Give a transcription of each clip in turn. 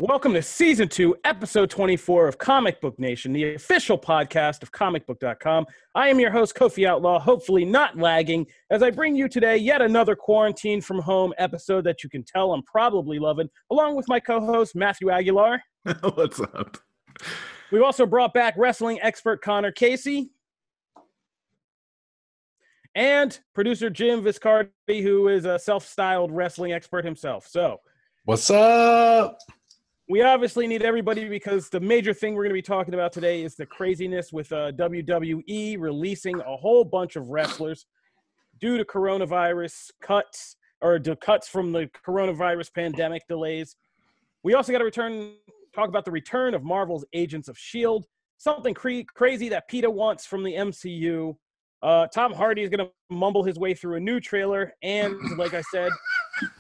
Welcome to Season 2, Episode 24 of Comic Book Nation, the official podcast of Comicbook.com. I am your host, Kofi Outlaw, hopefully not lagging, as I bring you today yet another quarantine from home episode that you can tell I'm probably loving, along with my co-host, Matthew Aguilar. What's up? We've also brought back wrestling expert Connor Casey and producer Jim Viscardi, who is a self-styled wrestling expert himself. So, what's up? We obviously need everybody because the major thing we're going to be talking about today is the craziness with WWE releasing a whole bunch of wrestlers due to coronavirus cuts or cuts from the coronavirus pandemic delays. We also got to talk about the return of Marvel's Agents of S.H.I.E.L.D., something crazy that PETA wants from the MCU. Tom Hardy is going to mumble his way through a new trailer, and like I said,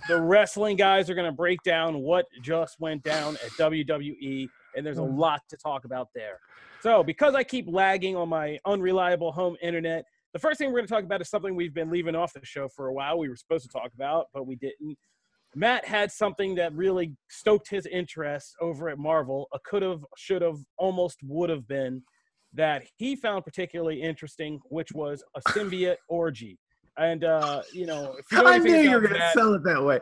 the wrestling guys are going to break down what just went down at WWE, and there's a lot to talk about there. So because I keep lagging on my unreliable home internet, the first thing we're going to talk about is something we've been leaving off the show for a while. We were supposed to talk about, but we didn't. Matt had something that really stoked his interest over at Marvel, a could've, should've, almost would've been, that he found particularly interesting, which was a symbiote orgy. And, if you know I knew you were going to sell it that way.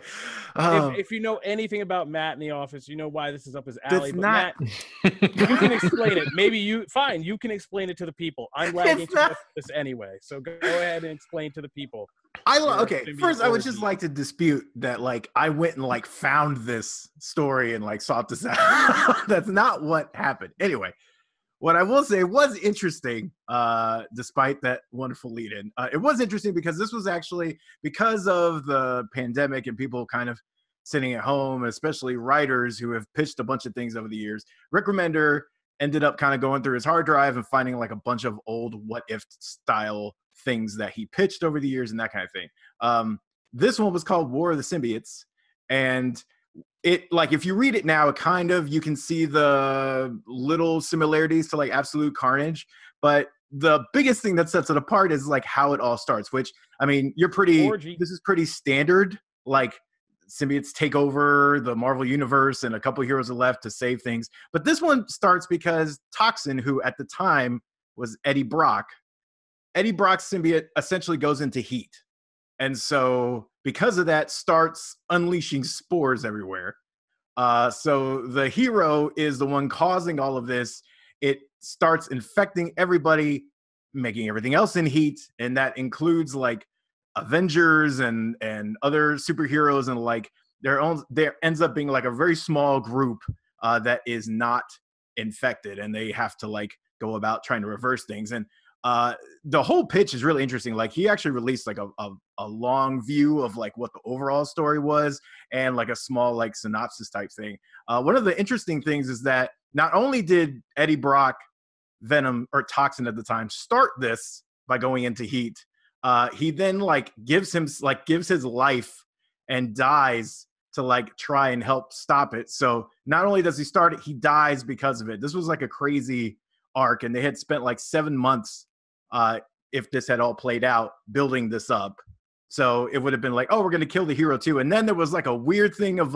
If you know anything about Matt in the office, you know why this is up his alley. It's but not. Matt, you can explain it. Maybe you can explain it to the people. I'm lagging to this anyway, so go ahead and explain to the people. Okay, first I would just like to dispute that, I went and, found this story and, sought this out. That's not what happened. Anyway. What I will say was interesting, despite that wonderful lead-in. It was interesting because this was actually because of the pandemic and people kind of sitting at home, especially writers who have pitched a bunch of things over the years. Rick Remender ended up kind of going through his hard drive and finding a bunch of old what-if style things that he pitched over the years and that kind of thing. This one was called War of the Symbiotes, and it if you read it now, you can see the little similarities to Absolute Carnage, but the biggest thing that sets it apart is how it all starts, which this is pretty standard. Symbiotes take over the Marvel universe and a couple heroes are left to save things, but this one starts because Toxin, who at the time was Eddie Brock's symbiote, essentially goes into heat. And so because of that, starts unleashing spores everywhere. So the hero is the one causing all of this. It starts infecting everybody, making everything else in heat. And that includes Avengers and other superheroes. And there ends up being a very small group that is not infected. And they have to go about trying to reverse things. And the whole pitch is really interesting. He actually released a long view of what the overall story was and a small synopsis type thing. One of the interesting things is that not only did Eddie Brock, Venom, or Toxin at the time, start this by going into heat, he then gives his life and dies to try and help stop it. So not only does he start it, he dies because of it. This was a crazy arc, and they had spent 7 months if this had all played out, building this up. So it would have been we're going to kill the hero too. And then there was a weird thing of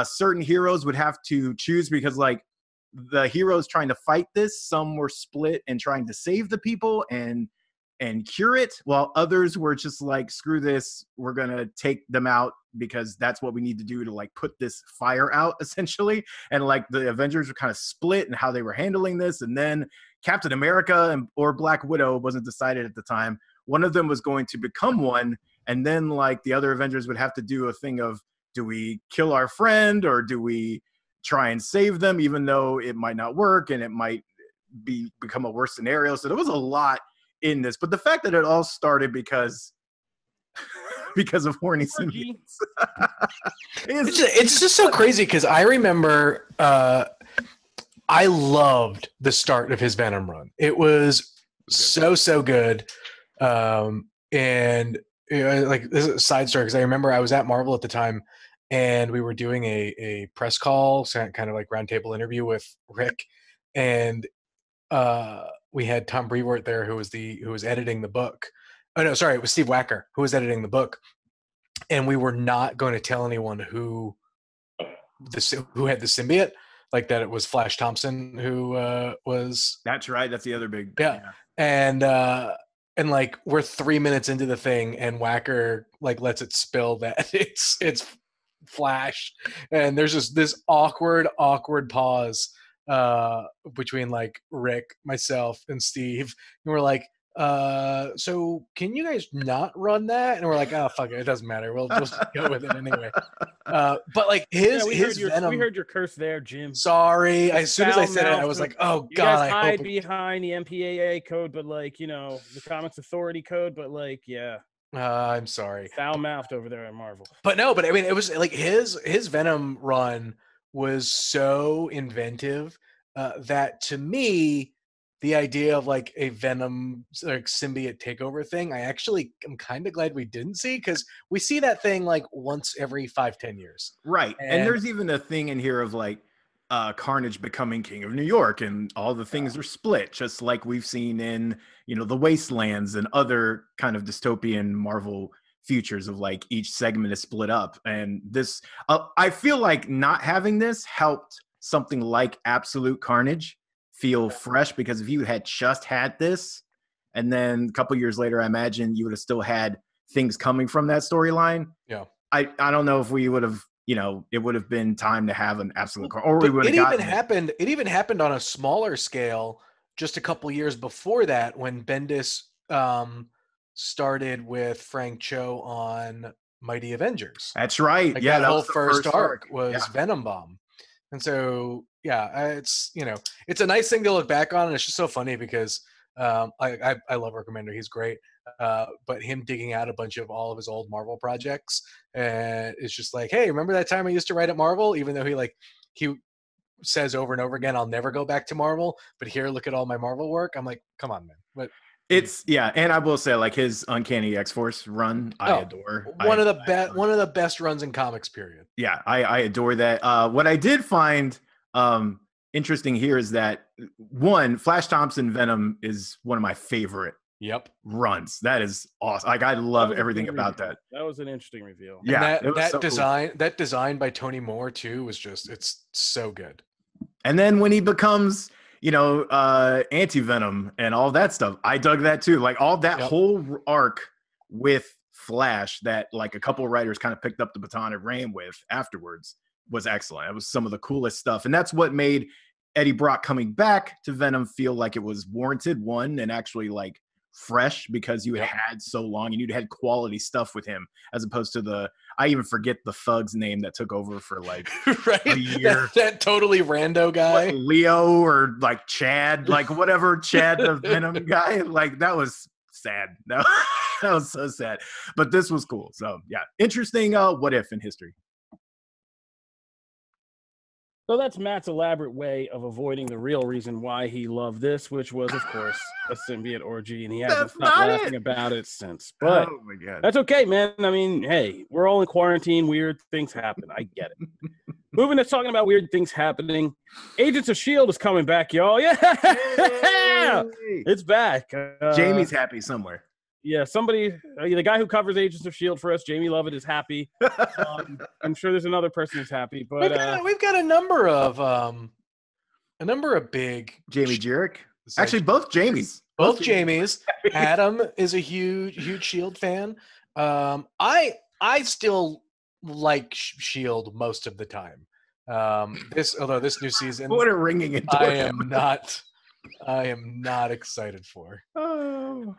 certain heroes would have to choose because the heroes trying to fight this, some were split and trying to save the people and cure it, while others were just screw this, we're going to take them out because that's what we need to do to put this fire out, essentially. And the Avengers were kind of split in how they were handling this. And then Captain America or Black Widow wasn't decided at the time. One of them was going to become one. And then the other Avengers would have to do a thing of, do we kill our friend or do we try and save them, even though it might not work and it might become a worse scenario. So there was a lot in this, but the fact that it all started because of horny symbiotes. It's just so crazy because I remember I loved the start of his Venom run. It was so good. And this is a side story because I remember I was at Marvel at the time and we were doing a press call, kind of roundtable interview with Rick, and we had Tom Brevoort there who was editing the book. Oh no, sorry, it was Steve Wacker who was editing the book. And we were not going to tell anyone who who had the symbiote, like that it was Flash Thompson who was. That's right. That's the other big. Yeah. And like we're 3 minutes into the thing, and Whacker like lets it spill that it's Flash, and there's just this awkward pause between like Rick, myself, and Steve, and we're like, so can you guys not run that? And we're like, oh fuck it, it doesn't matter, we'll just go with it anyway. But like we heard your curse there, Jim. Sorry, as soon as I said it, I was like, oh you god, guys I hide hope behind the MPAA code, but like, you know, the Comics Authority code, but like, yeah. I'm sorry. Foul-mouthed over there at Marvel. But no, but I mean, it was like his Venom run was so inventive that to me, the idea of like a Venom like symbiote takeover thing, I actually am kind of glad we didn't see, because we see that thing like once every 5-10 years. Right. And there's even a thing in here of like Carnage becoming King of New York, and all the things are split, just like we've seen in, you know, the Wastelands and other kind of dystopian Marvel futures of like each segment is split up. And this, I feel like not having this helped something like Absolute Carnage feel fresh, because if you had just had this, and then a couple years later, I imagine you would have still had things coming from that storyline. Yeah. I don't know if we would have, you know, it would have been time to have an Absolute Carnage, or we would have gotten it even happened on a smaller scale just a couple years before that, when Bendis started with Frank Cho on Mighty Avengers. That's right. Like, yeah, that whole first arc was yeah. Venom Bomb. And so, yeah, it's, you know, it's a nice thing to look back on. And it's just so funny because I love Rick Remender. He's great. But him digging out a bunch of all of his old Marvel projects, it's just like, hey, remember that time I used to write at Marvel? Even though he says over and over again, I'll never go back to Marvel, but here, look at all my Marvel work. I'm like, come on, man. But it's, yeah, and I will say, like, his Uncanny X-Force run, I adore. One of the best runs in comics, period. Yeah, I adore that. What I did find interesting here is that, one, Flash Thompson Venom is one of my favorite runs. That is awesome. Like, I love everything about that. That was an interesting reveal. Yeah, and that design by Tony Moore too was just, it's so good. And then when he becomes, you know, anti-Venom and all that stuff, I dug that too. Like, all that whole arc with Flash that like a couple of writers kind of picked up the baton and ran with afterwards was excellent. It was some of the coolest stuff. And that's what made Eddie Brock coming back to Venom feel like it was warranted, one, and actually like fresh, because you had so long and you'd had quality stuff with him, as opposed to I even forget the thug's name that took over for like a year. That totally rando guy. Like Leo or like Chad, like whatever, Chad the Venom guy. Like, that was sad. No, that was so sad. But this was cool. So yeah, interesting what if in history. So that's Matt's elaborate way of avoiding the real reason why he loved this, which was, of course, a symbiote orgy, and he hasn't stopped laughing about it since. But oh my God, that's okay, man. I mean, hey, we're all in quarantine. Weird things happen. I get it. Moving to talking about weird things happening. Agents of S.H.I.E.L.D. is coming back, y'all. Yeah, it's back. Jamie's happy somewhere. Yeah, somebody, the guy who covers Agents of S.H.I.E.L.D. for us, Jamie Lovett, is happy. I'm sure there's another person who's happy, but we've got a number of big Jamie Jerick. Actually, both Jamies. Both Jamies. Adam is a huge S.H.I.E.L.D. fan. I still like S.H.I.E.L.D. most of the time. Although this new season, what a ringing endorsement. I am not excited for.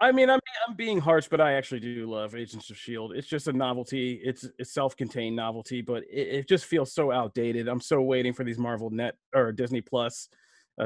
I mean, I'm being harsh, but I actually do love Agents of S.H.I.E.L.D. It's just a novelty. It's a self-contained novelty, but it just feels so outdated. I'm so waiting for these Marvel Net or Disney Plus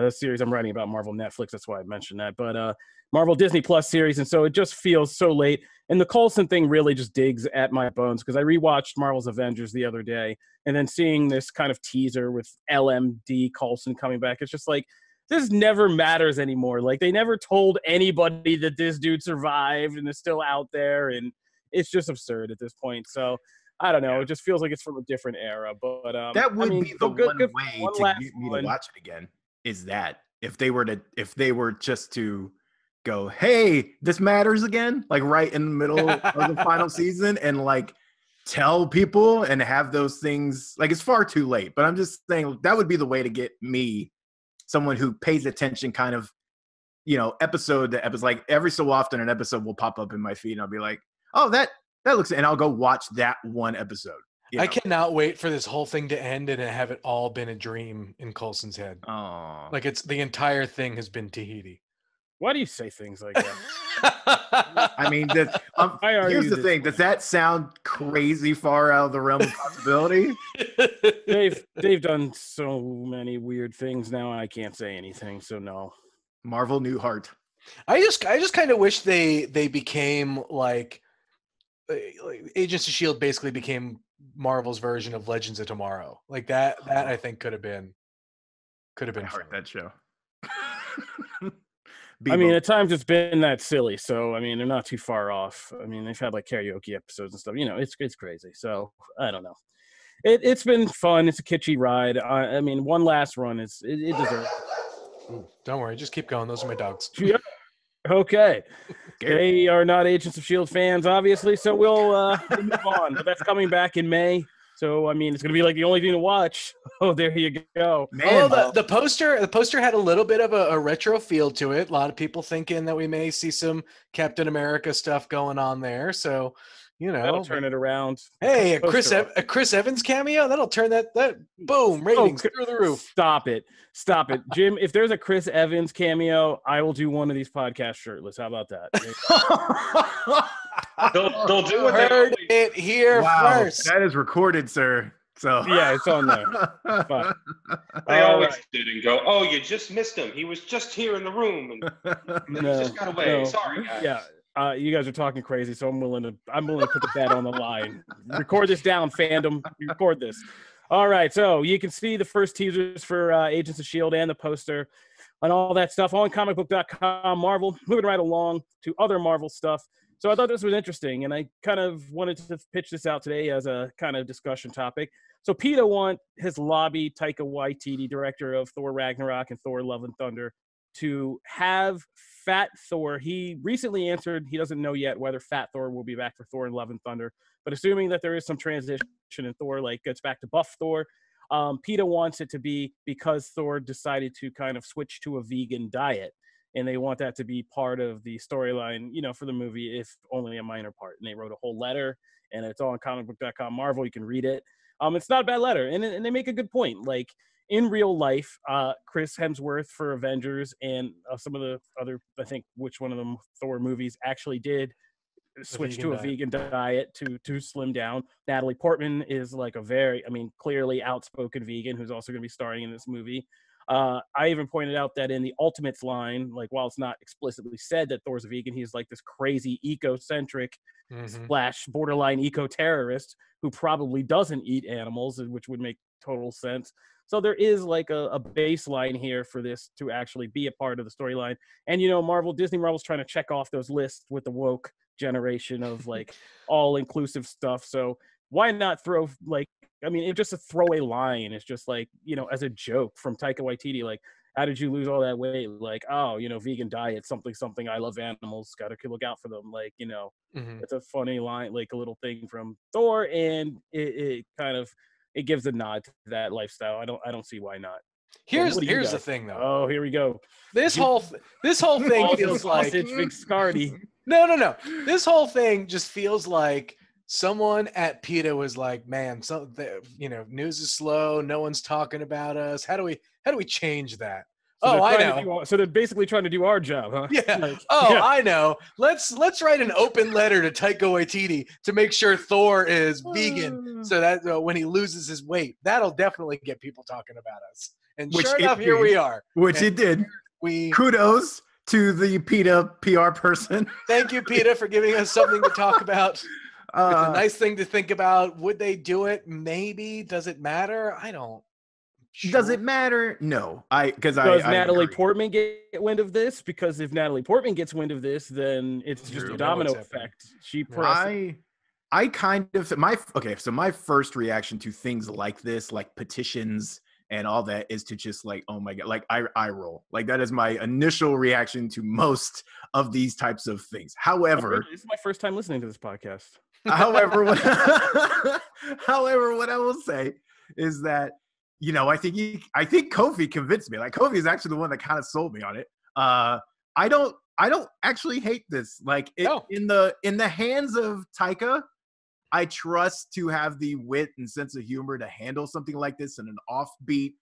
series. I'm writing about Marvel Netflix. That's why I mentioned that. But Marvel Disney Plus series, and so it just feels so late. And the Coulson thing really just digs at my bones, because I rewatched Marvel's Avengers the other day, and then seeing this kind of teaser with LMD Coulson coming back, it's just like, this never matters anymore. Like, they never told anybody that this dude survived and is still out there, and it's just absurd at this point. So I don't know. It just feels like it's from a different era. But that would be the one way to get me to watch it again. Is that if they were just to go, hey, this matters again, like right in the middle of the final season, and like tell people and have those things, like, it's far too late. But I'm just saying that would be the way to get me, someone who pays attention, kind of, episode to episode. Like every so often, an episode will pop up in my feed, and I'll be like, "Oh, that looks," and I'll go watch that one episode. I cannot wait for this whole thing to end and have it all been a dream in Coulson's head. Oh, Like it's the entire thing has been Tahiti. Why do you say things like that? I mean, here's the thing. Does that sound crazy far out of the realm of possibility? They've done so many weird things now. I can't say anything. So no. Marvel Newhart. I just kind of wish they became like Agents of S.H.I.E.L.D. basically became Marvel's version of Legends of Tomorrow. Like that I think could have been I heard that show. I mean, at times it's been that silly. So, I mean, they're not too far off. I mean, they've had like karaoke episodes and stuff. It's crazy. So, I don't know. It's been fun. It's a kitschy ride. I mean, one last run it deserves. Ooh, don't worry. Just keep going. Those are my dogs. Yeah. Okay. They are not Agents of S.H.I.E.L.D. fans, obviously. So, we'll move on. But that's coming back in May. So, I mean, it's going to be like the only thing to watch. Oh, there you go. Man, the poster had a little bit of a retro feel to it. A lot of people thinking that we may see some Captain America stuff going on there. So, that'll turn it around. Hey, a Chris Evans cameo? That'll turn that boom, ratings through the roof. Stop it. Jim, if there's a Chris Evans cameo, I will do one of these podcasts shirtless. How about that? They'll do what Heard it here first. That is recorded, sir. So yeah, it's on there. Fine. They always did and go, "Oh, you just missed him. He was just here in the room, and he just got away. Sorry, guys." Yeah, you guys are talking crazy, so I'm willing to put the bet on the line. Record this down, fandom. Record this. All right, so you can see the first teasers for Agents of S.H.I.E.L.D. and the poster and all that stuff on Comicbook.com. Marvel, moving right along to other Marvel stuff. So I thought this was interesting, and I kind of wanted to pitch this out today as a kind of discussion topic. So PETA has lobbied Taika Waititi, director of Thor Ragnarok and Thor Love and Thunder, to have Fat Thor. He recently answered he doesn't know yet whether Fat Thor will be back for Thor and Love and Thunder, but assuming that there is some transition and Thor gets back to buff Thor, PETA wants it to be because Thor decided to kind of switch to a vegan diet. And they want that to be part of the storyline, for the movie, if only a minor part. And they wrote a whole letter, and it's all on comicbook.com. Marvel, you can read it. It's not a bad letter, and they make a good point. Like, in real life, Chris Hemsworth for Avengers and some of the other, I think, which one of them Thor movies actually did switch to a vegan diet to slim down. Natalie Portman is like a very, clearly outspoken vegan who's also going to be starring in this movie. I even pointed out that in the Ultimates line, while it's not explicitly said that Thor's a vegan, he's like this crazy ecocentric / borderline eco-terrorist who probably doesn't eat animals, which would make total sense. So there is a baseline here for this to actually be a part of the storyline. And, Disney Marvel's trying to check off those lists with the woke generation of all-inclusive stuff. So why not throw it's just a throwaway line. It's just as a joke from Taika Waititi, how did you lose all that weight? Vegan diet, something. I love animals. Got to look out for them. It's a funny line, a little thing from Thor, and it kind of gives a nod to that lifestyle. I don't see why not. Here's the thing, though. Oh, here we go. This whole thing feels like big Scardy. No. This whole thing just feels like someone at PETA was like, man, news is slow. No one's talking about us. How do we change that? So I know. So they're basically trying to do our job, huh? Yeah. I know. Let's write an open letter to Taika Waititi to make sure Thor is vegan, so that when he loses his weight, that'll definitely get people talking about us. And sure enough, here we are. Which it did. Kudos to the PETA PR person. Thank you, PETA, for giving us something to talk about. It's a nice thing to think about. Would they do it? Maybe. Does it matter? I don't. Sure. Does it matter? No. Does Natalie agree. Portman get wind of this? Because if Natalie Portman gets wind of this, then it's just a domino effect. I kind of my first reaction to things like this, like petitions and all that, is to just oh my god, I roll. That is my initial reaction to most of these types of things. However, this is my first time listening to this podcast. However, what I will say is that, I think Kofi convinced me. Like, Kofi is actually the one that kind of sold me on it. I don't actually hate this. Like, in the hands of Taika, I trust to have the wit and sense of humor to handle something like this in an offbeat,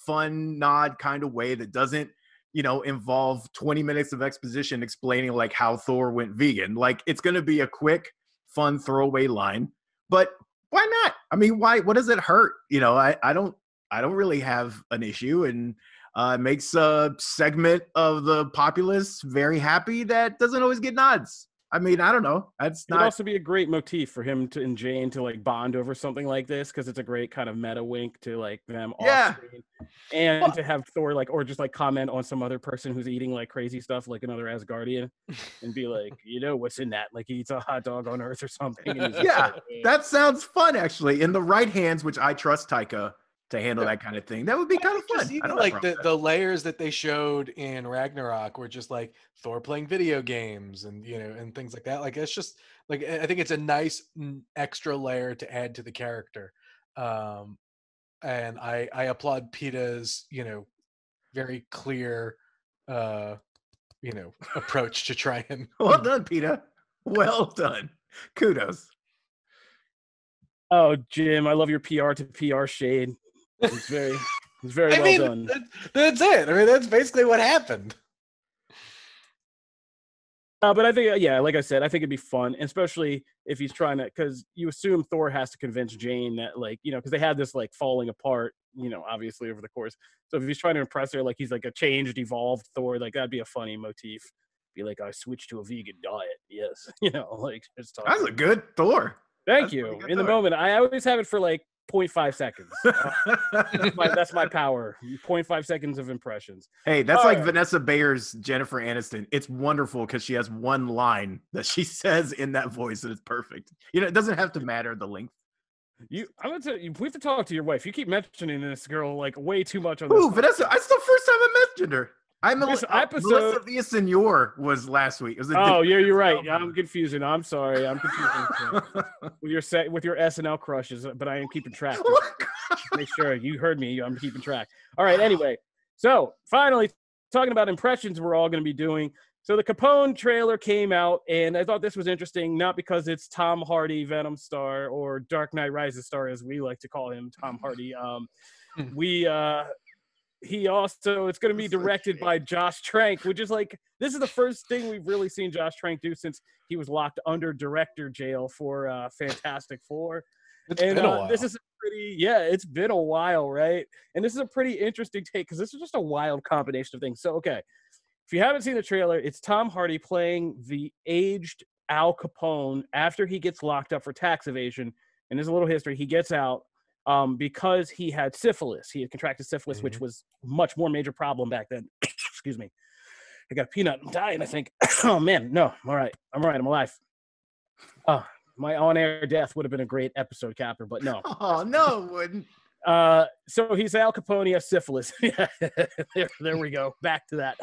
fun nod kind of way that doesn't, involve 20 minutes of exposition explaining like how Thor went vegan. Like, it's going to be a quick, fun throwaway line, but why not? I mean, why? What does it hurt? I don't really have an issue, and makes a segment of the populace very happy that doesn't always get nods. I mean, I don't know. It'd also be a great motif for him and Jane to like bond over something like this, because it's a great kind of meta wink to like them off screen, and to have Thor like, or just like comment on some other person who's eating like crazy stuff, like another Asgardian, and be like, what's in that? Like, he eats a hot dog on Earth or something. And that sounds fun actually. In the right hands, which I trust Taika to handle that kind of thing. That would be kind of fun. Even like the layers that they showed in Ragnarok were just like Thor playing video games and and things like that. Like, it's just like, I think it's a nice extra layer to add to the character. And I applaud PETA's very clear approach to try and well done, PETA. Well done. Kudos. Oh, Jim, I love your PR to PR shade. It's very well done. That's it. I mean, that's basically what happened. But I think, like I said, I think it'd be fun, especially if he's trying to, because you assume Thor has to convince Jane that, like, because they had this like falling apart, obviously over the course. So if he's trying to impress her, like he's like a changed, evolved Thor, like that'd be a funny motif. Be like, I switched to a vegan diet. Yes, like just talking. That's a good Thor. Thank you. In the moment, I always have it for like 0.5 seconds. That's my power. 0.5 seconds of impressions. Hey, that's like Vanessa Bayer's Jennifer Aniston. It's wonderful because she has one line that she says in that voice and it's perfect. It doesn't have to matter the length. I'm gonna tell you, we have to talk to your wife. You keep mentioning this girl like way too much on this. Ooh, Vanessa! It's the first time I mentioned her. Melissa Villaseñor was last week. It was you're right. I'm confusing. I'm sorry. I'm confusing with your SNL crushes, but I am keeping track. Make sure you heard me. I'm keeping track. All right. Anyway, so finally talking about impressions, we're all going to be doing. So the Capone trailer came out, and I thought this was interesting, not because it's Tom Hardy, Venom star, or Dark Knight Rises star, as we like to call him, Tom Hardy. It's going to be directed by Josh Trank, which is like, this is the first thing we've really seen Josh Trank do since he was locked under director jail for Fantastic Four. It's been a while. This is it's been a while, right? And this is a pretty interesting take, because this is just a wild combination of things. So, okay, if you haven't seen the trailer, it's Tom Hardy playing the aged Al Capone after he gets locked up for tax evasion. And there's a little history. He gets out because he had syphilis. He had contracted syphilis, which was a much more major problem back then. Excuse me. I got a peanut. I'm dying, I think. Oh, man. No. I'm all right. I'm alive. My on-air death would have been a great episode capper, but no. Oh, no, it wouldn't. So he's Al Capone, he has syphilis. there we go. Back to that.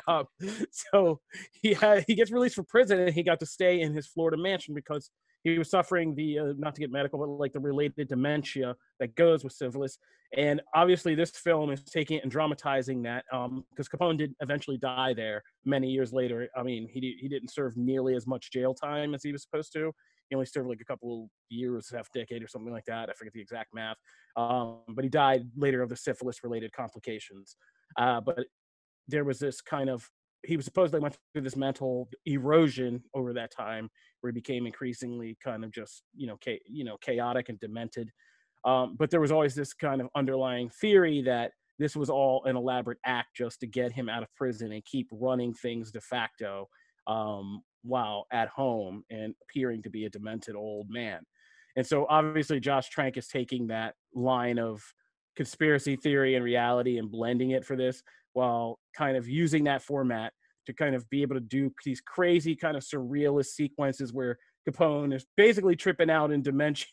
So he gets released from prison, and he got to stay in his Florida mansion because he was suffering the, not to get medical, but like the related dementia that goes with syphilis. And obviously this film is taking it and dramatizing that, because Capone did eventually die there many years later. I mean, he didn't serve nearly as much jail time as he was supposed to. He only served like a couple years, half decade or something like that. I forget the exact math. But he died later of the syphilis-related complications. But there was this kind of, he was supposedly went through this mental erosion over that time, where he became increasingly kind of just, chaotic and demented. But there was always this kind of underlying theory that this was all an elaborate act just to get him out of prison and keep running things de facto while at home and appearing to be a demented old man. And so obviously Josh Trank is taking that line of conspiracy theory and reality and blending it for this, while kind of using that format to kind of be able to do these crazy kind of surrealist sequences where Capone is basically tripping out in dementia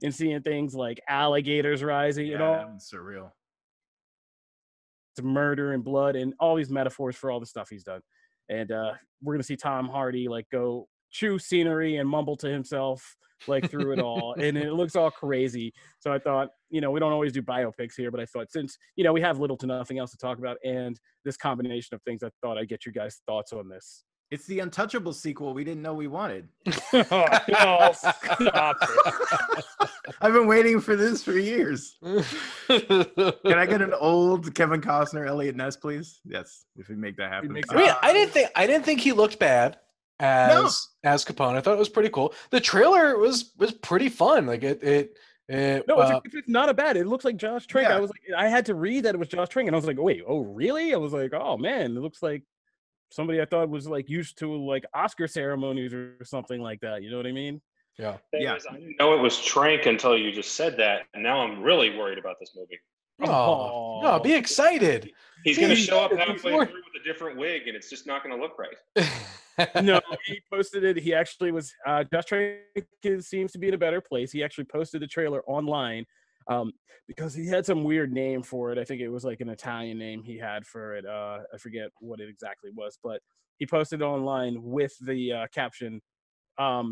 and seeing things like alligators rising and all. That's surreal. It's murder and blood and all these metaphors for all the stuff he's done. And we're going to see Tom Hardy like go chew scenery and mumble to himself like through it all, and it looks all crazy. So I thought, we don't always do biopics here, but I thought since we have little to nothing else to talk about, and this combination of things, I thought I'd get you guys' thoughts on this. It's the Untouchable sequel we didn't know we wanted. Oh, stop it. I've been waiting for this for years. Can I get an old Kevin Costner, Elliot Ness, please? Yes, if we make that happen. I didn't think he looked bad as Capone. I thought it was pretty cool. The trailer was pretty fun. Like it's not a bad. It looks like Josh Trank. Yeah. I was like, I had to read that it was Josh Trank, and I was like, wait, oh really? I was like, oh man, it looks like somebody I thought was like used to like Oscar ceremonies or something like that. You know what I mean? Yeah. I didn't know it was Trank until you just said that, and now I'm really worried about this movie. Oh, no, be excited. He's going to show up halfway through with a different wig, and it's just not going to look right. No, he posted it. He actually was. Josh Trank seems to be in a better place. He actually posted the trailer online because he had some weird name for it. I think it was like an Italian name he had for it. I forget what it exactly was, but he posted it online with the caption,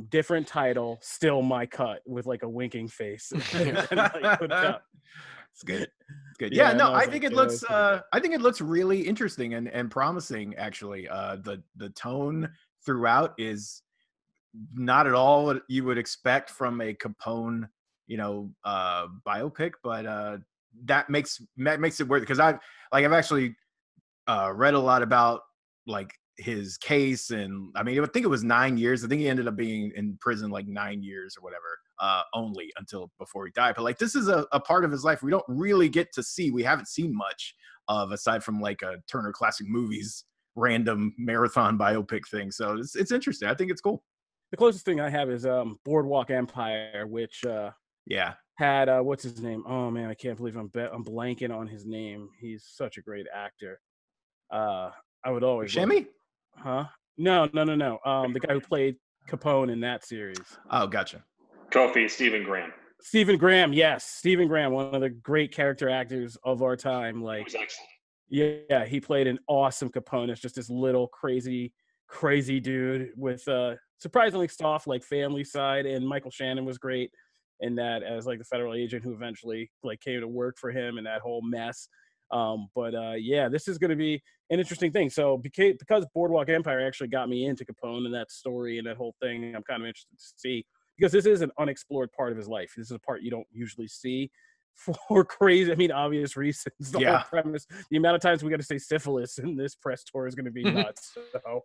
different title, still my cut, with like a winking face. And, like, put it up. It's good. It's good. Yeah, no, I think it looks really interesting and promising, actually. The tone throughout is not at all what you would expect from a Capone, biopic, but that makes it worth it, because I've actually read a lot about like his case, and I mean, I think it was 9 years. I think he ended up being in prison like 9 years or whatever, only until before he died. But like, this is a part of his life we don't really get to see. We haven't seen much of, aside from like a Turner Classic Movies random marathon biopic thing. So it's interesting. I think it's cool. The closest thing I have is Boardwalk Empire, which had what's his name? Oh man, I can't believe I'm blanking on his name. He's such a great actor. I would always Buscemi? Huh? No. The guy who played Capone in that series. Oh, gotcha. Kofi, Stephen Graham. Stephen Graham, yes. Stephen Graham, one of the great character actors of our time. Like, He was excellent. Yeah, he played an awesome Capone. It's just this little crazy dude with surprisingly soft like family side. And Michael Shannon was great in that as like the federal agent who eventually like came to work for him and that whole mess. This is going to be an interesting thing. So because Boardwalk Empire actually got me into Capone and that story and that whole thing, I'm kind of interested to see, because this is an unexplored part of his life. This is a part you don't usually see for obvious reasons. The whole premise, the amount of times we got to say syphilis in this press tour is going to be nuts. So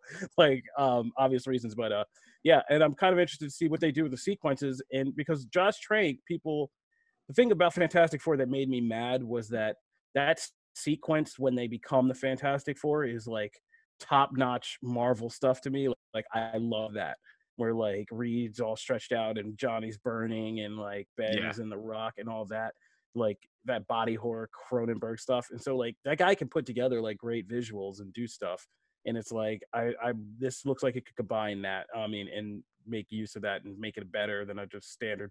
obvious reasons, but and I'm kind of interested to see what they do with the sequences. And because Josh Trank, the thing about Fantastic Four that made me mad was that sequence when they become the Fantastic Four is like top-notch Marvel stuff to me. Like I love that, where like Reed's all stretched out and Johnny's burning and like Ben is in the rock and all that, like that body horror Cronenberg stuff. And so like that guy can put together like great visuals and do stuff. And it's like this looks like it could combine that, and make use of that and make it better than a just standard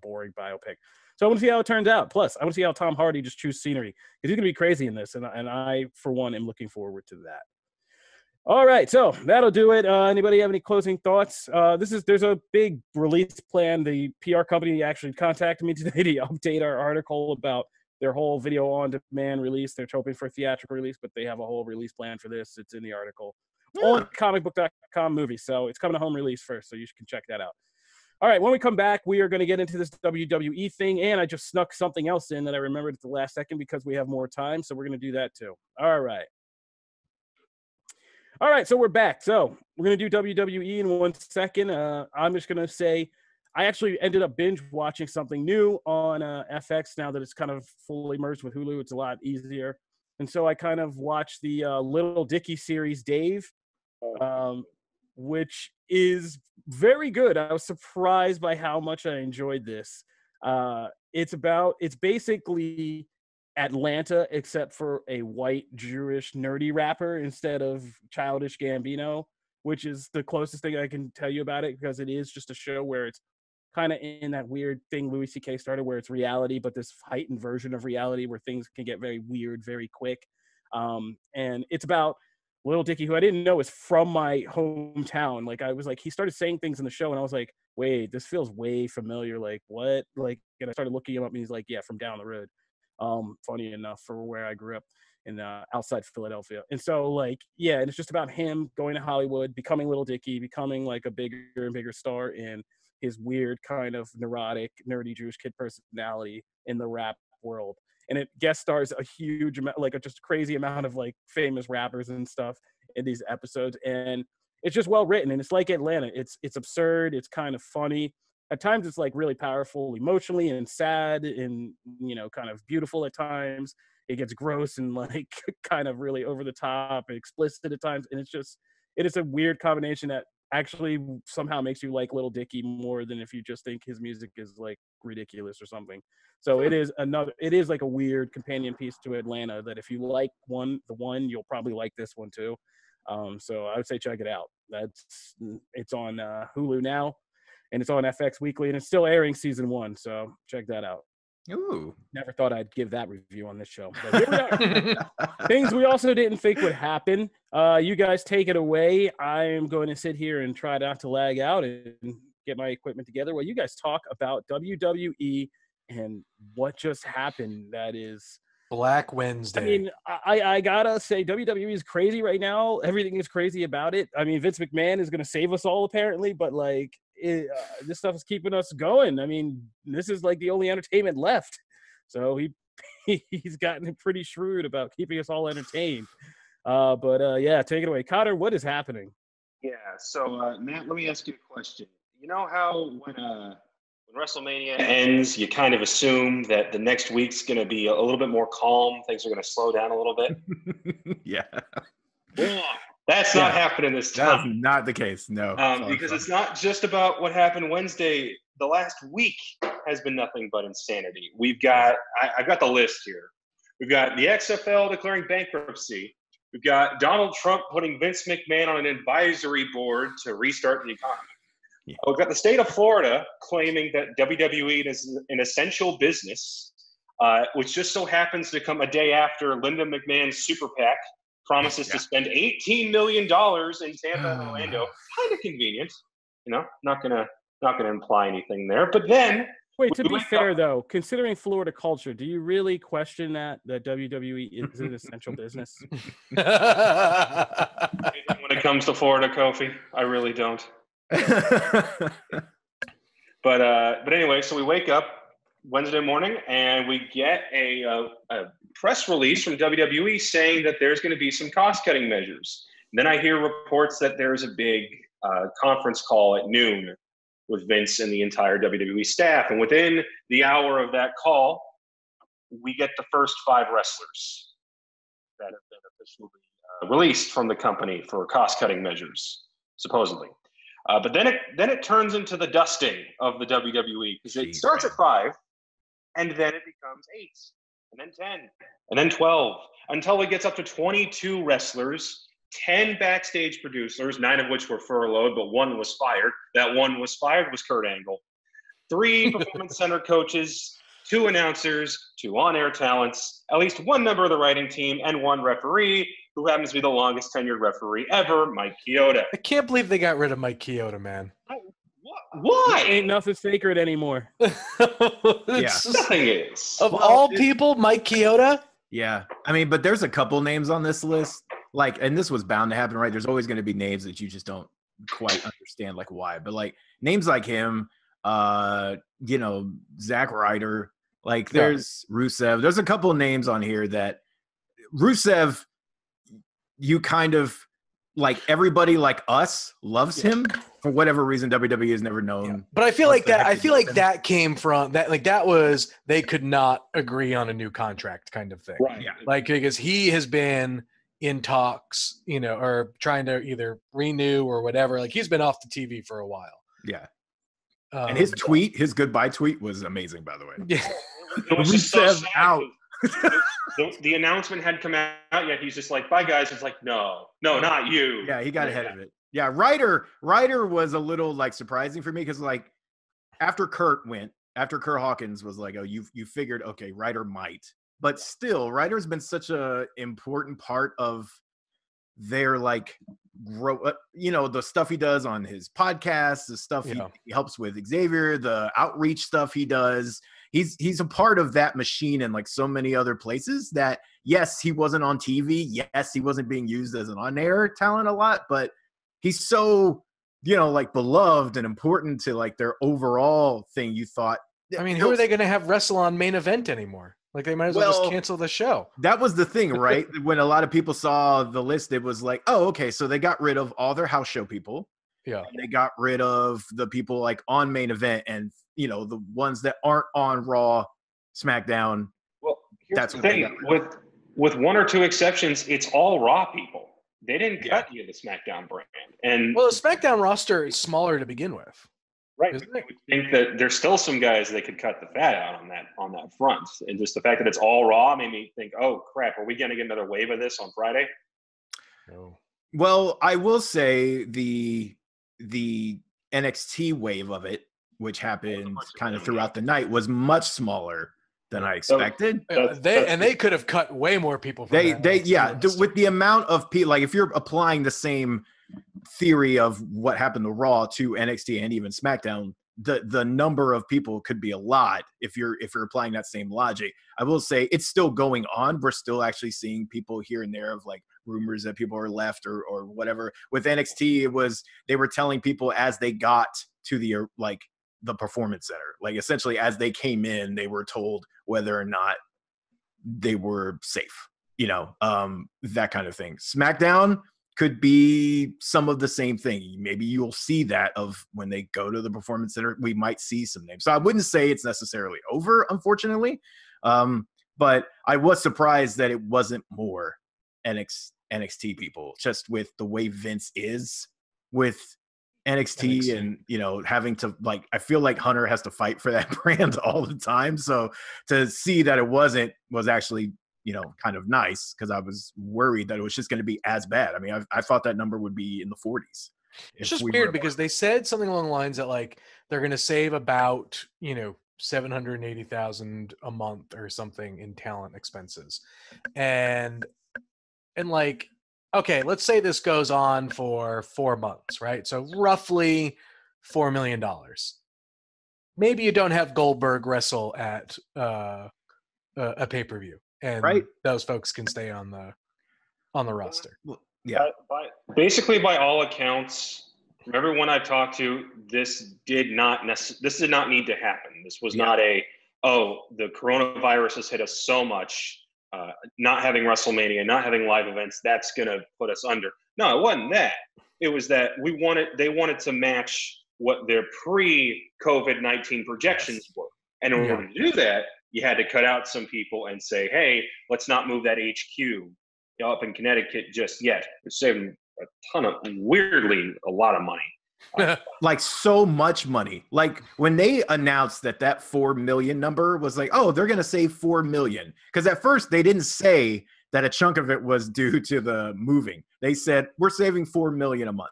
boring biopic. So I want to see how it turns out. Plus, I want to see how Tom Hardy just chews scenery, because he's gonna be crazy in this, and I for one am looking forward to that. All right, so that'll do it. Anybody have any closing thoughts? There's a big release plan. The PR company actually contacted me today to update our article about their whole video on demand release. They're hoping for a theatrical release, but they have a whole release plan for this. It's in the article on Comicbook.com movie. So it's coming to home release first, so you can check that out. All right, when we come back, we are going to get into this WWE thing, and I just snuck something else in that I remembered at the last second because we have more time, so we're going to do that too. All right, so we're back. So we're going to do WWE in 1 second. I'm just going to say I actually ended up binge watching something new on FX now that it's kind of fully merged with Hulu. It's a lot easier. And so I kind of watched the Little Dicky series, Dave, which is very good. I was surprised by how much I enjoyed this. It's basically Atlanta, except for a white Jewish nerdy rapper instead of Childish Gambino, which is the closest thing I can tell you about it, because it is just a show where it's kind of in that weird thing Louis C.K. started, where it's reality, but this heightened version of reality where things can get very weird very quick. And it's about Lil Dicky, who I didn't know is from my hometown. Like, I was like, he started saying things in the show, and I was like, wait, this feels way familiar. Like, what? Like, and I started looking him up, and he's like, yeah, from down the road. Funny enough, for where I grew up in outside Philadelphia. And so, like, yeah, and it's just about him going to Hollywood, becoming Lil Dicky, becoming like a bigger and bigger star in his weird kind of neurotic, nerdy Jewish kid personality in the rap world. And it guest stars a huge amount, like just a crazy amount of like famous rappers and stuff in these episodes. And it's just well written, and it's like Atlanta. It's absurd. It's kind of funny. At times it's like really powerful emotionally and sad and, you know, kind of beautiful at times. It gets gross and like kind of really over the top and explicit at times. And it is a weird combination that actually somehow makes you like Lil Dicky more than if you just think his music is like ridiculous or something. So it is like a weird companion piece to Atlanta that if you like the one, you'll probably like this one too. So I would say check it out. It's on Hulu now, and it's on FX Weekly, and it's still airing season 1. So check that out. Ooh. Never thought I'd give that review on this show. But here we are. Things we also didn't think would happen. You guys take it away. I am going to sit here and try not to lag out and get my equipment together while you guys talk about WWE and what just happened. That is Black Wednesday. I mean, I gotta say, WWE is crazy right now. Everything is crazy about it. I mean, Vince McMahon is going to save us all, apparently, but like, this stuff is keeping us going. I mean, this is like the only entertainment left. So he's gotten pretty shrewd about keeping us all entertained. Yeah, take it away. Cotter, what is happening? Yeah, so Matt, let me ask you a question. You know how when WrestleMania ends, you kind of assume that the next week's going to be a little bit more calm. Things are going to slow down a little bit. Yeah. That's not happening this time. That's not the case, no. Because it's not just about what happened Wednesday. The last week has been nothing but insanity. We've got, I've got the list here. We've got the XFL declaring bankruptcy. We've got Donald Trump putting Vince McMahon on an advisory board to restart the economy. Yeah. We've got the state of Florida claiming that WWE is an essential business, which just so happens to come a day after Linda McMahon's super PAC promises to spend $18 million in Tampa and Orlando. Kind of convenient, you know. Not gonna imply anything there. But then, wait. To be fair, though, considering Florida culture, do you really question that WWE is an essential business? When it comes to Florida, Kofi, I really don't. But anyway, so we wake up Wednesday morning and we get a press release from WWE saying that there's going to be some cost-cutting measures. And then I hear reports that there's a big conference call at noon with Vince and the entire WWE staff. And within the hour of that call, we get the first 5 wrestlers that have been officially released from the company for cost-cutting measures, supposedly. But then it turns into the dusting of the WWE because it starts at 5, and then it becomes 8, and then 10, and then 12, until it gets up to 22 wrestlers, 10 backstage producers, 9 of which were furloughed, but 1 was fired. That 1 was fired was Kurt Angle. 3 performance center coaches, 2 announcers, 2 on-air talents, at least 1 member of the writing team, and 1 referee, who happens to be the longest tenured referrie ever, Mike Chioda. I can't believe they got rid of Mike Chioda, man. Why? Ain't nothing sacred anymore. Nothing is. Of all people, Mike Chioda? Yeah. I mean, but there's a couple names on this list. Like, and this was bound to happen, right? There's always going to be names that you just don't quite understand, like, why. But, like, names like him, you know, Zack Ryder, like, there's Rusev. There's a couple of names on here that Rusev, you kind of, like, everybody like us loves him for whatever reason. WWE has never known. Yeah. But I feel like that came from that. Like, that was, they could not agree on a new contract kind of thing. Right. Yeah. Like, because he has been in talks, you know, or trying to either renew or whatever. Like, he's been off the TV for a while. Yeah. And his goodbye tweet was amazing, by the way. Yeah. It was just so sad. Out. The announcement hadn't come out yet. He's just like, bye, guys. It's like, no, not you. Yeah, he got ahead of it. Yeah, Ryder was a little, like, surprising for me because, like, after Kurt Hawkins was like, oh, you figured, okay, Ryder might. But still, Ryder's been such a important part of they're like the stuff he does on his podcast, the stuff he helps with Xavier, the outreach stuff he does. He's a part of that machine in like so many other places that, yes, he wasn't on TV. Yes, he wasn't being used as an on-air talent a lot, but he's so, like beloved and important to like their overall thing. You thought, I mean, who are they going to have wrestle on main event anymore? Like they might as well just cancel the show. That was the thing, right? When a lot of people saw the list, it was like, oh, okay, so they got rid of all their house show people. Yeah. They got rid of the people like on main event and, the ones that aren't on Raw, SmackDown. Well, that's the thing. With one or two exceptions, it's all Raw people. They didn't cut you the SmackDown brand. And the SmackDown roster is smaller to begin with. Right. I would think that there's still some guys they could cut the fat out on that front. And just the fact that it's all Raw made me think, oh, crap, are we going to get another wave of this on Friday? No. Well, I will say the NXT wave of it, which happened kind of throughout the night, was much smaller than I expected. They could have cut way more people. With the amount of people, like if you're applying the same theory of what happened to Raw to NXT and even SmackDown, the number of people could be a lot if you're applying that same logic. I will say it's still going on. We're still actually seeing people here and there of like rumors that people are left or whatever. With NXT, they were telling people as they got to the performance center, like essentially as they came in, they were told whether or not they were safe, that kind of thing. SmackDown could be some of the same thing. Maybe you'll see that of when they go to the performance center, we might see some names. So I wouldn't say it's necessarily over, unfortunately. But I was surprised that it wasn't more NXT people, just with the way Vince is with NXT and, having to I feel like Hunter has to fight for that brand all the time. So to see that it wasn't was actually, kind of nice, because I was worried that it was just going to be as bad. I mean, I thought that number would be in the 40s. It's just weird because they said something along the lines that they're going to save about, 780,000 a month or something in talent expenses. And okay, let's say this goes on for 4 months, right? So roughly $4 million. Maybe you don't have Goldberg wrestle at a pay-per-view, and those folks can stay on the roster. Yeah. Basically, by all accounts, from everyone I talked to, this did not need to happen. This was not the coronavirus has hit us so much. Not having WrestleMania, not having live events, that's going to put us under. No, it wasn't that. It was that they wanted to match what their pre-COVID-19 projections were. And in order to do that, you had to cut out some people and say, hey, let's not move that HQ up in Connecticut just yet. We're saving a lot of money. Like so much money. Like when they announced that 4 million number was like, oh, they're going to save 4 million. Because at first they didn't say that a chunk of it was due to the moving. They said, we're saving 4 million a month.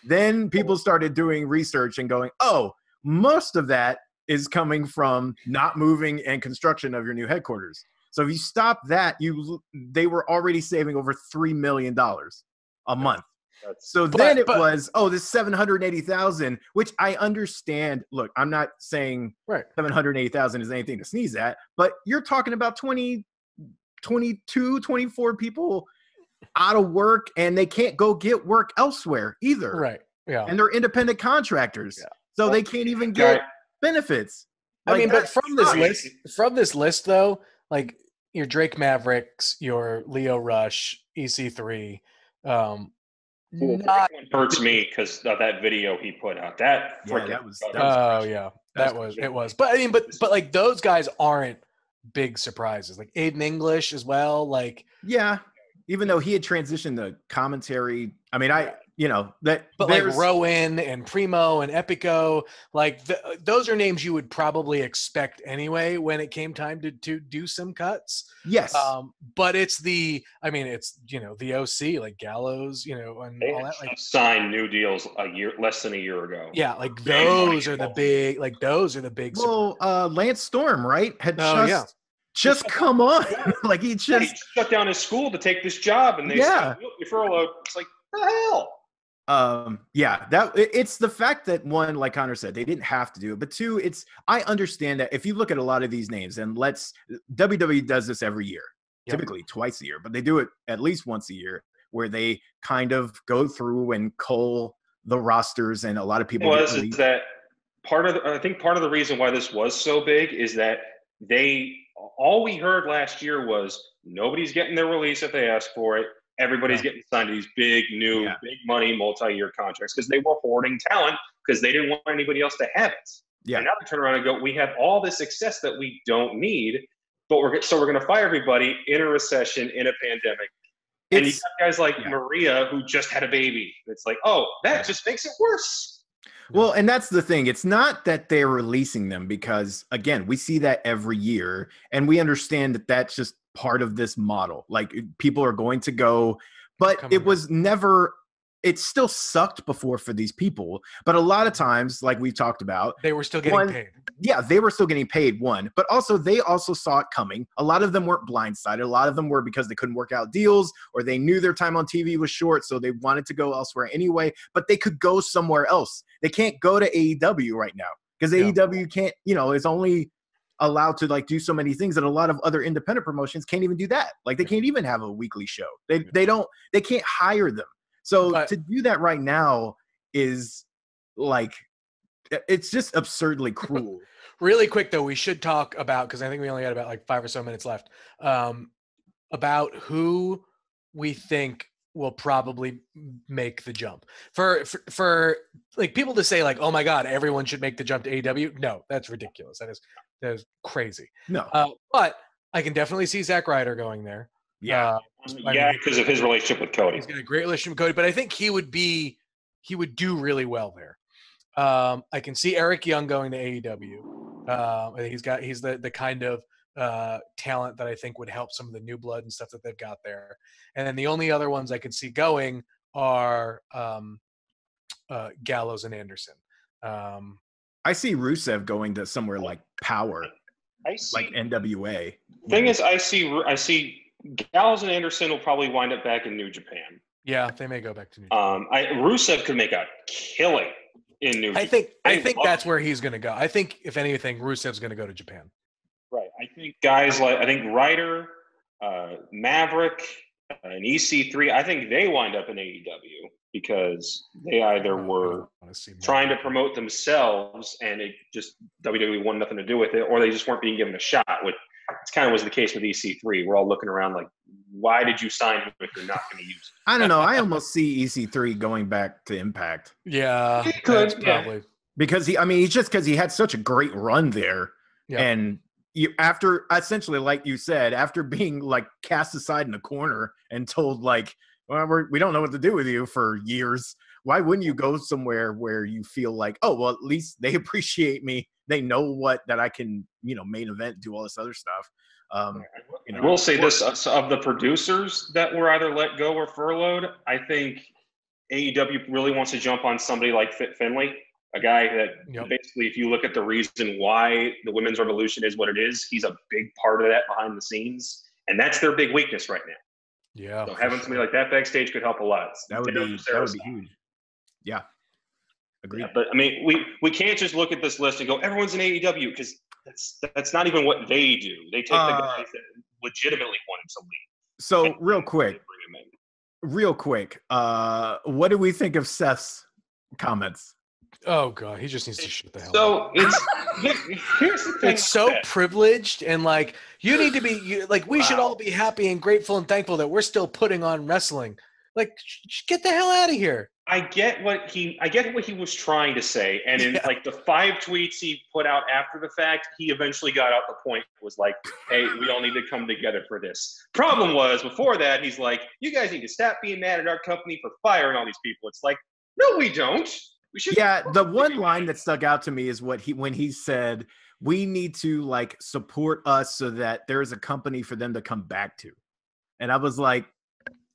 Then people started doing research and going, oh, most of that is coming from not moving and construction of your new headquarters. So if you stop that, they were already saving over $3 million a month. Was, this 780,000, which I understand. Look, I'm not saying 780,000 is anything to sneeze at, but you're talking about 22, 24 people out of work, and they can't go get work elsewhere either. Right. Yeah. And they're independent contractors. Yeah. So they can't even get benefits. But from this list though, like your Drake Mavericks, your Leo Rush, EC3, hurts me because of that video he put out. That was. It was. But I mean, but like those guys aren't big surprises. Like Aiden English as well. Like even though he had transitioned the commentary. I mean, But like Rowan and Primo and Epico, like those are names you would probably expect anyway when it came time to do some cuts. Yes. But it's the OC, like Gallows, and all that. Like signed new deals less than a year ago. Yeah, like those are the big. Well, Lance Storm, right? Had just come on. Like he just shut down his school to take this job, and they said, "You're furloughed." It's like, the hell. It's the fact that one, like Connor said, they didn't have to do it, but two, I understand that if you look at a lot of these names, and WWE does this every year, typically twice a year, but they do it at least once a year, where they kind of go through and cull the rosters, and a lot of people. Is that I think part of the reason why this was so big is that all we heard last year was nobody's getting their release if they ask for it. Everybody's getting signed to these big, new, big money, multi-year contracts because they were hoarding talent because they didn't want anybody else to have it. Yeah. And now they turn around and go, we have all this success that we don't need, but we're going to fire everybody in a recession, in a pandemic. And you got guys like Maria who just had a baby. It's like, that just makes it worse. Well, and that's the thing. It's not that they're releasing them because, again, we see that every year, and we understand that that's just part of this model. Like, people are going to go, but it was never – it still sucked before for these people. But a lot of times, like we talked about – they were still getting paid. Yeah, they were still getting paid, one. But also, they also saw it coming. A lot of them weren't blindsided. A lot of them were because they couldn't work out deals, or they knew their time on TV was short, so they wanted to go elsewhere anyway. But they could go somewhere else. They can't go to AEW right now because AEW can't, is only allowed to like do so many things that a lot of other independent promotions can't even do that. Like they can't even have a weekly show. They can't hire them. So to do that right now is like, it's just absurdly cruel. Really quick though, we should talk about, because I think we only got about like 5 or so minutes left, about who we think will probably make the jump. For like people to say like, oh my God, everyone should make the jump to AEW. No, that's ridiculous. That is crazy. No. But I can definitely see Zack Ryder going there. Yeah. Because of his relationship with Cody. He's got a great relationship with Cody, but I think he would do really well there. I can see Eric Young going to AEW. I think he's the kind of talent that I think would help some of the new blood and stuff that they've got there. And then the only other ones I can see going are Gallows and Anderson. I see Rusev going to somewhere like Power, like NWA. Thing is, I see Gallows and Anderson will probably wind up back in New Japan. Yeah, they may go back to New Japan. Rusev could make a killing in New Japan. I think that's where he's going to go. I think, if anything, Rusev's going to go to Japan. Right. I think guys like Ryder, Maverick, and EC3, I think they wind up in AEW because they either were trying to promote themselves and it just WWE wanted nothing to do with it, or they just weren't being given a shot. Which it's kind of was the case with EC3. We're all looking around like, why did you sign him if you're not going to use it? I don't know. I almost see EC3 going back to Impact. Yeah, he could probably because he had such a great run there, and after essentially, like you said, after being like cast aside in a corner and told like, well, we don't know what to do with you for years. Why wouldn't you go somewhere where you feel like, oh, well, at least they appreciate me. They know that I can, main event, do all this other stuff. I will say this, of the producers that were either let go or furloughed, I think AEW really wants to jump on somebody like Fit Finlay, a guy that basically, if you look at the reason why the women's revolution is what it is, he's a big part of that behind the scenes. And that's their big weakness right now. Yeah. So having somebody like that backstage could help a lot. That would be huge. Yeah. Agreed. Yeah, but I mean, we can't just look at this list and go, everyone's in AEW, because that's not even what they do. They take the guys that legitimately want him to leave. So real quick, what do we think of Seth's comments? Oh God, he just needs to shut the hell So up. here's the thing. It's so privileged, and like you need to be we should all be happy and grateful and thankful that we're still putting on wrestling. Like, get the hell out of here. I get what he was trying to say, and in like the 5 tweets he put out after the fact, he eventually got out the point. Was like, hey, we all need to come together for this. Problem was, before that, he's like, you guys need to stop being mad at our company for firing all these people. It's like, no, we don't. We should. Yeah, the one line that stuck out to me is when he said, we need to like support us so that there's a company for them to come back to. And I was like,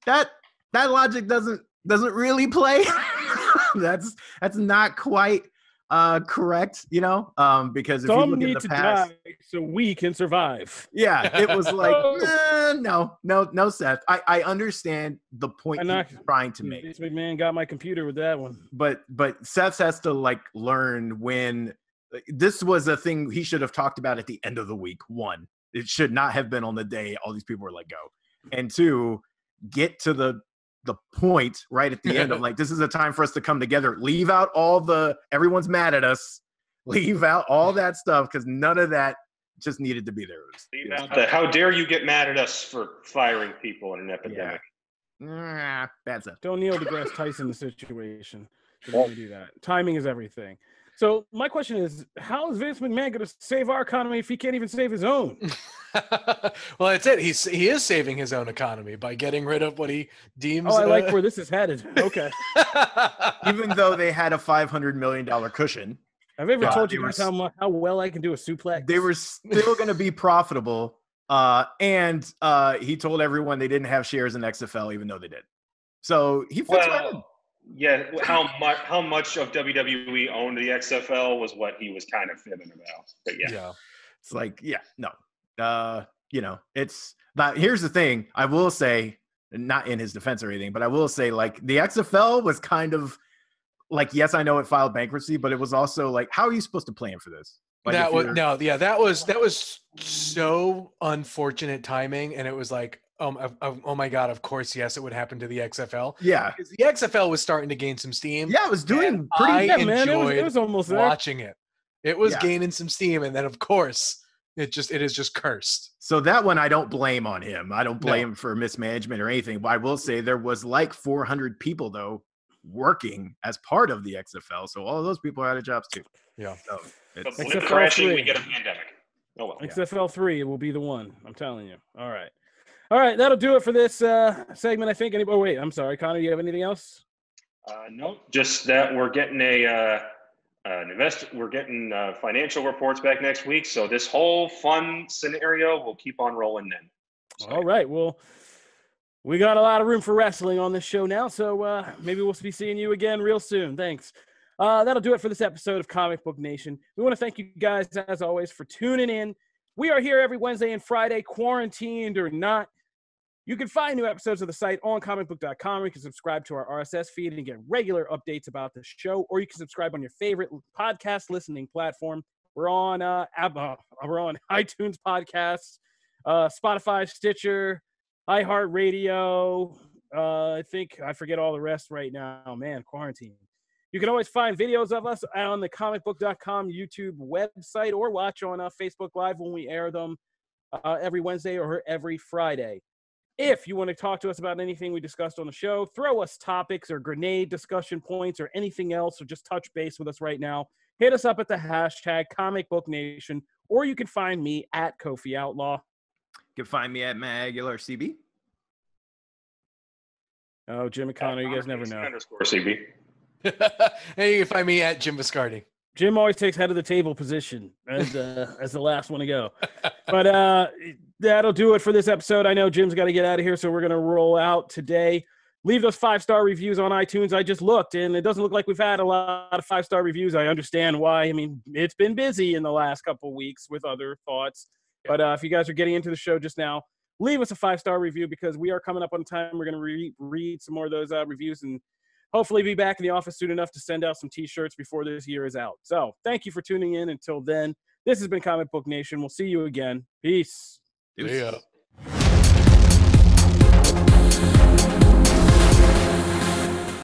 that logic doesn't really play. That's not quite correct, because if you Some look in need the to past, die so we can survive. yeah, it was like, no, Seth. I understand the point he's trying to make. Vince McMahon got my computer with that one. But Seth has to like learn when this was a thing he should have talked about at the end of the week. One, it should not have been on the day all these people were let go. And two, get to the point right at the end of like, this is a time for us to come together. Leave out everyone's mad at us. Leave out all that stuff because none of that just needed to be there. Leave out how dare you get mad at us for firing people in an epidemic. Bad stuff. Don't Neil deGrasse Tyson the situation. Don't do that. Timing is everything. So my question is, how is Vince McMahon going to save our economy if he can't even save his own? Well, that's it. He is saving his own economy by getting rid of what he deems. Oh, I like where this is headed. Okay. Even though they had a $500 million cushion. Have I ever told you guys how well I can do a suplex? They were still going to be profitable. And he told everyone they didn't have shares in XFL, even though they did. So he fits right in. Yeah, how much of WWE owned the XFL was what he was kind of fibbing about. But yeah. It's like, it's not. Here's the thing. I will say, not in his defense or anything, but I will say, like, the XFL was kind of like, yes, I know it filed bankruptcy, but it was also like, how are you supposed to plan for this? Like that was so unfortunate timing, and it was like, oh my God, of course, yes, it would happen to the XFL. Yeah. Because the XFL was starting to gain some steam. Yeah, it was doing pretty good. It was almost watching it. It was gaining some steam, and then of course it is just cursed. So that one I don't blame on him. I don't blame him for mismanagement or anything. But I will say there was like 400 people though working as part of the XFL. So all of those people are out of jobs too. Yeah. So XFL crashing, we get a pandemic. Oh well. XFL 3 will be the one. I'm telling you. All right, that'll do it for this segment, I think. Wait, I'm sorry, Connor, do you have anything else? No, just that we're getting we're getting financial reports back next week. So this whole fun scenario will keep on rolling then. So. All right, well, we got a lot of room for wrestling on this show now, so maybe we'll be seeing you again real soon. Thanks. That'll do it for this episode of Comic Book Nation. We want to thank you guys, as always, for tuning in. We are here every Wednesday and Friday, quarantined or not. You can find new episodes of the site on Comicbook.com. You can subscribe to our RSS feed and get regular updates about the show, or you can subscribe on your favorite podcast listening platform. We're on iTunes podcasts, Spotify, Stitcher, iHeartRadio. I forget all the rest right now. Man, quarantine. You can always find videos of us on the Comicbook.com YouTube website, or watch on Facebook Live when we air them every Wednesday or every Friday. If you want to talk to us about anything we discussed on the show, throw us topics or grenade discussion points or anything else, or just touch base with us right now, hit us up at the hashtag ComicBookNation, or you can find me at Kofi Outlaw. You can find me at MaguilarCB. Oh, Jim and Connor, you guys never know. _CB. And you can find me at Jim Viscardi. Jim always takes head of the table position as the last one to go. But that'll do it for this episode. I know Jim's got to get out of here, so we're going to roll out today. Leave those 5-star reviews on iTunes. I just looked, and it doesn't look like we've had a lot of 5-star reviews. I understand why. I mean, it's been busy in the last couple of weeks with other thoughts. But if you guys are getting into the show just now, leave us a 5-star review, because we are coming up on time. We're going to read some more of those reviews and hopefully be back in the office soon enough to send out some T-shirts before this year is out. So thank you for tuning in. Until then, this has been Comic Book Nation. We'll see you again. Peace. See ya.